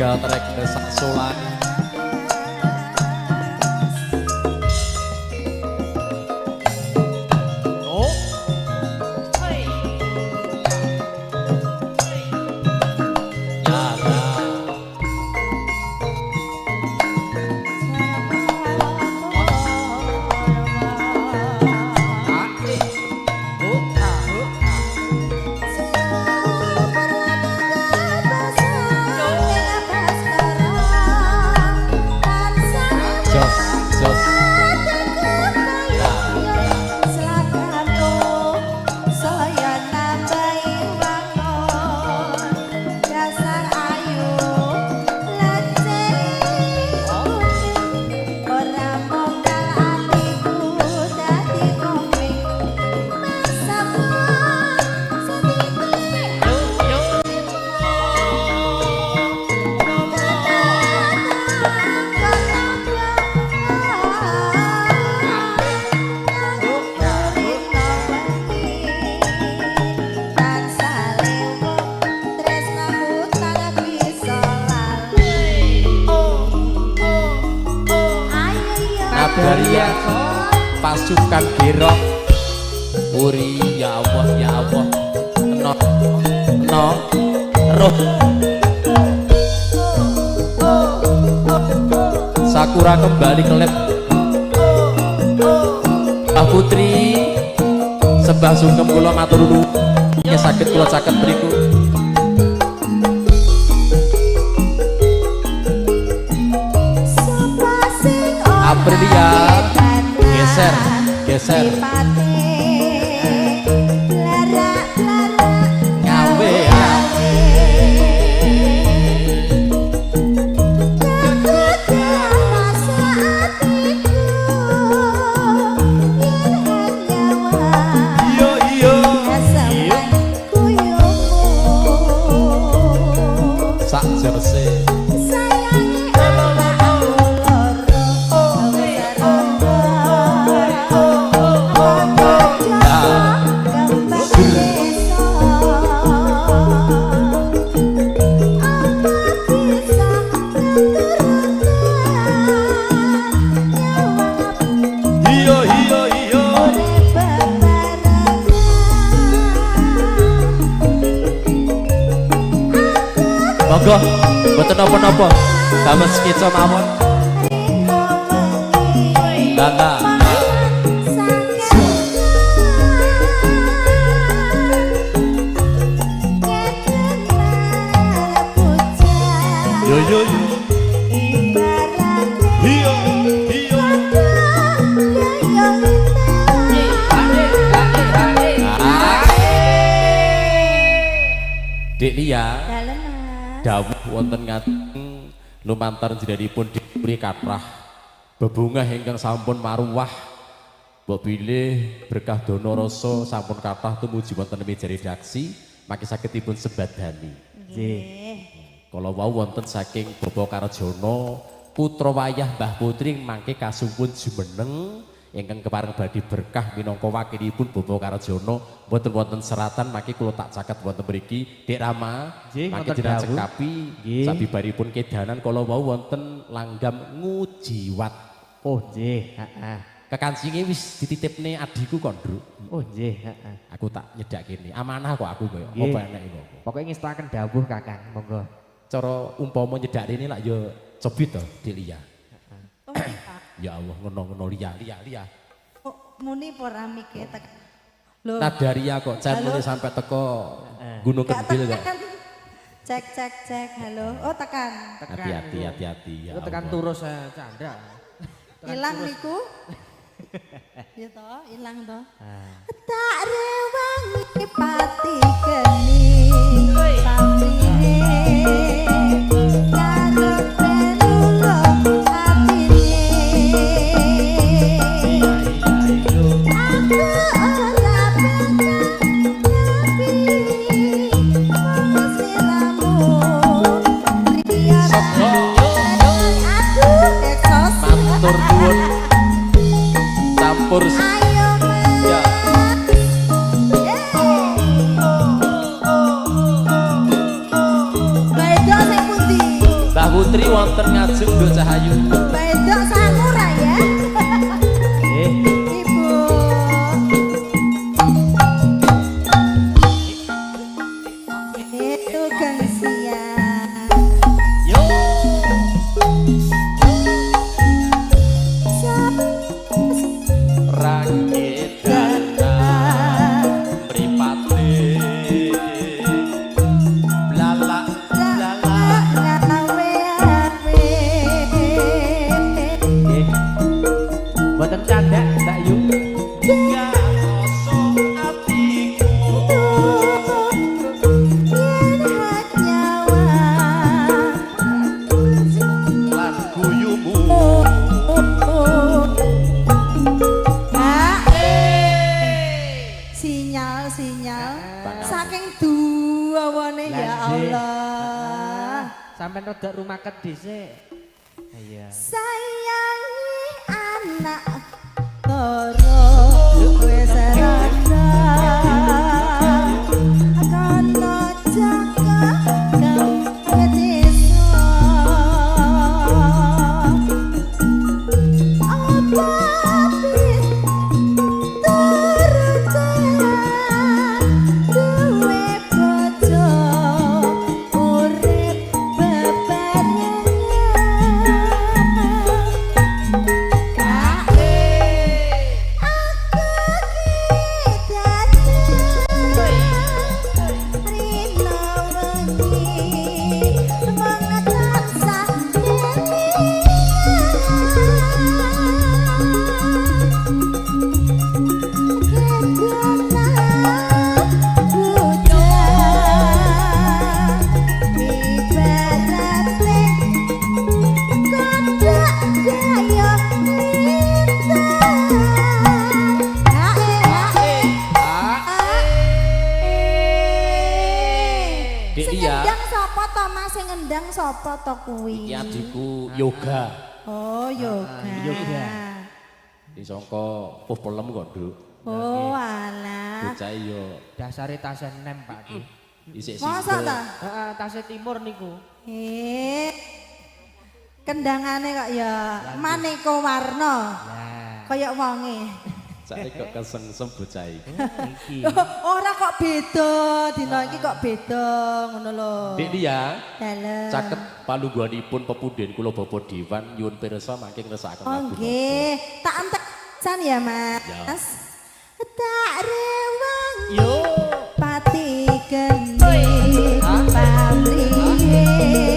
begal trek desak solan. Daria pasukan gerok uri ya Allah no roh Sakura kembali kelep Mbah Putri sembah sungkem kula matur nuwun yen saged kula caket mriku Aprilia geser ngawe sak jerse monggo mboten napa-napa damel sketsa mawon Lala yo yo yo hiyo hiyo Dek Lia dawuh wonten ngaten lumantar jenenganipun dipuri kathah bebungah ingkang sampun maruwah mbok bilih berkah dana rasa sampun kathah tumuju wonten meja redaksi mangke saged dipun sebadani nggih kala wau wonten saking Bapak Karjana putra wayah Mbah Putri mangke kasumpun jumeneng ingkang kepareng badhe berkah minangka wakilipun Bapak Karjana mboten wonten seratan mangke kula tak caket wonten mriki Dik Rama mangke jenengan cekapi sabibaripun kedanan kala wau wonten langgam ngujiwat oh nggih heeh kekancinge wis dititipne adiku kok Nduk oh nggih heeh aku tak nyedak kene amanah kok aku kaya apa enek kok pokoke ngestaken dawuh Kakang monggo cara umpama nyedak rene lak ya cebit to Dik Lia oh ya Allah ngono-ngono Lia kok muni ora mikir lho Nadaria kok channel sampai teko Gunung Kendil kok cek halo oh tekan hati-hati ya tekan turus Chandra ilang niku ya toh ilang toh tak rewangi pati geni pamrine karo penulo atine aku ora matur nuwun campur ya wonten ngajeng Nduk Cahayu. Bedok samurai ya. Ibu. Itu gengsian. Yo. Rakit dana mripate blala blala nggih mboten candhak Mbak Yu gak kosong atiku lan guyumu sinyal saking duawane ya Allah. Sampai rodok rumah kedisik. Iya. Sayangi anak loro wis rada kono jaga kang desa apa duwe bojo urip bebarengan ngendang sapa to kuwi? Iki adikku yoga. Oh, yoga. Yoga. Disangka puh pelem kok, Nduk. Oh, alah. Bocah yo Dasare tasih nem Pak Ki. isik Masa ta? Heeh, tasih timur niku. Kendangane kok ya maneka warna. Lah, Kaya wonge. saiki kok kesengsem bocah iki. iki. Ora kok beda, dina iki kok beda ngono lho. Dik Lia, Dalem. caket palungguhanipun pepundhen kula Bapak Dewan nyuwun pirsa mangke ngresakaken Oh lagu. nggih, tak entek san ya Mas. Ya. Tak rewang Yo. pati geni pamrih